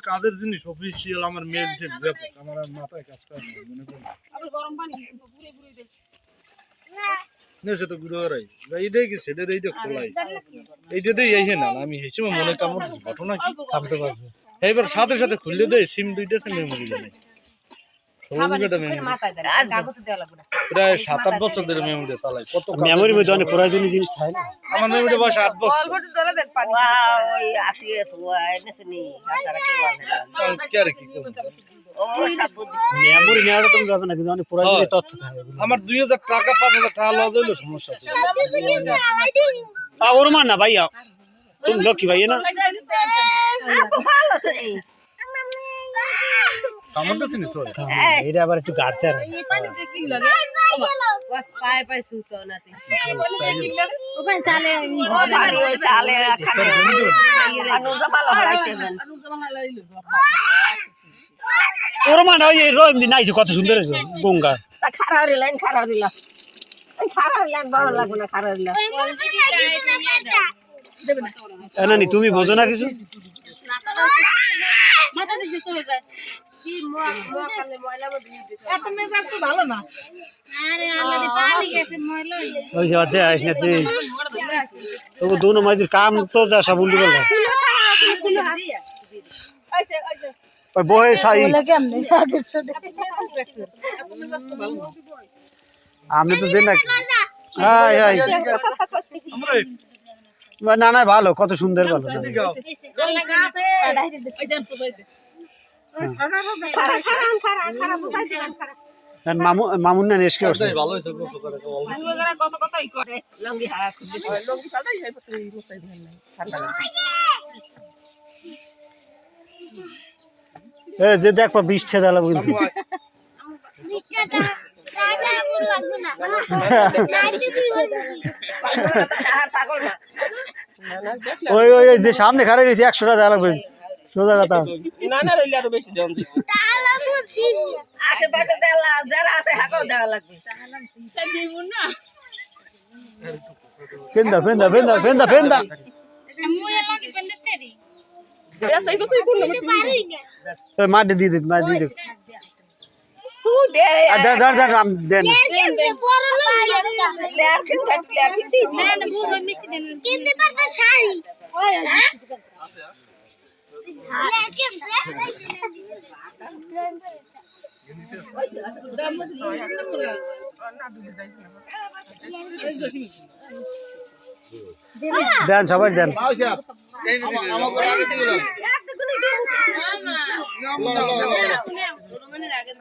কাজের জিনিস অফিসিয়াল আমার মেল ব্যাপক আমার মাথায় কাজ করে গরম পানি সেটা গুড়াই এই দেখি সেটা এইটা খোলাই এইটা দিয়ে এই না আমি এই সময় মনে কাম ঘটনা কি থামতে পারছি এইবার সাথে সাথে খুলে দেয় সিম দুইটা সিম মেমোরি নেই প্রায় 7-8 বছর ধরে মেমোরি চালাই কত মেমোরির মধ্যে অনেক প্রয়োজনীয় জিনিস থাকে না আমার মেমোরি বয়স 8 বছর ওই আসিয়ে তো আইনেছনি হাতারা কে বলে কি আর কি ও সব মেমোরি নেওয়াটা তুমি যাবে না কিন্তু অনেক প্রয়োজনীয় তথ্য থাকে আমার 2000 টাকা 5000 টাকা লস হইলো সমস্যা ছিল ওর মান না ভাইয়া তুমি লক্ষ্মী ভাইয়া না ভালো তো এই টমেটো চিনি সর এটা আবার একটু গাড়তে আর এই পানিতে কি লাগে বস পায় পায় সুতো নাতে এই পানিতে কি লাগে ওখানে চালে ও দাঁড়ি ওই সালে খাবে আনু ভালো হারাইতেন আনু জামানা লাইলো ওর মান ওই রহিম দিন আইছে কত সুন্দর আছে গঙ্গা তা খারারি লাইন ভালো লাগবে না খারারি লাইন নানি তুমি বোঝো না কিছু মাথা দিকে চলে যায় কি মোয়া কানে ময়লা বদি এত মেজাজ তো ভালো না আরে আল্লাহ পানি গেছে ময়লা ওই যে আতে আইস না তুই তো दोनों মাঝের কাম তো যা সব উল্টো গেল আইছে আইছে ওই বহে সাই আমি তো দেন না হাই হাই না না ভালো কত সুন্দর ভালো আল্লাহ গাছে এই দেন তো বাইতে মামুন না এসকে আসছে ভালো হইছে কত করে কত কথাই করে লঙ্গি হারা খুব লঙ্গি ফাটাই হয় তুই মুসাই ভাল নাই ঠান্ডা এ যে দেখবা 20 টা দালা কিন্তু 20 টাকা দাদা পুরো লাগবে না পাগল না ওই ওই যে সামনে খাড়া রইছে 100 টা দালা লাগবে সোজা কথা না না রইলে আরো বেশি দাম দিই তাহলে বুঝছি আশেপাশে দেওয়া যারা আছে হাঁকাও দেওয়া লাগবে তা দিব না ফেন্দা মুয়ে লাগি বন্ধ তেরি এসে তো সই কোন পারি না তো মাটি দি তু দে দাঁড় নাম দেন কিনতে বড় লোক লেয়ার কিনতে না না বুঝো মিষ্টি দেন কিনতে পারতো শাড়ি ওই লেয়ার কিনতে দাম মত না পুরা দেন সবাই দেন আমার আগে দিলাম তোর মনে রাখেন